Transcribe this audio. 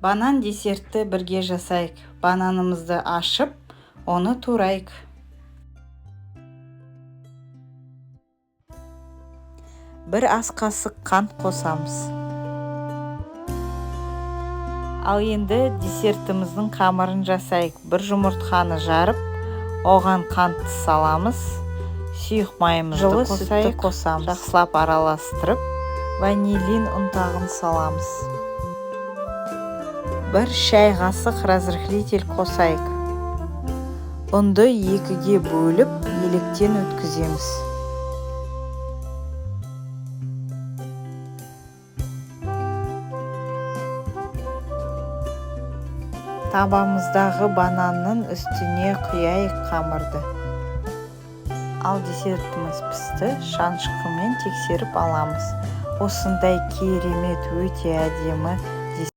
Банан десертті бірге жасайық. Бананымызды ашып, оны турайық. Бір ас қасық қант қосамыз. Ал енді десертіміздің қамырын жасайық. Бір жұмыртқаны жарып, оған қантты саламыз. Сұйық майымызды қосамыз. Жақсылап араластырып, ванилин ұнтағын саламыз. Бір шай қасық разрыхлитель қосайық. Ұнды екіге бөліп, електен өткіземіз. Табамыздағы бананның үстіне құяйық қамырды. Ал десертіміз пісті, шанышқымен тексеріп аламыз. Осындай керемет, өте әдемі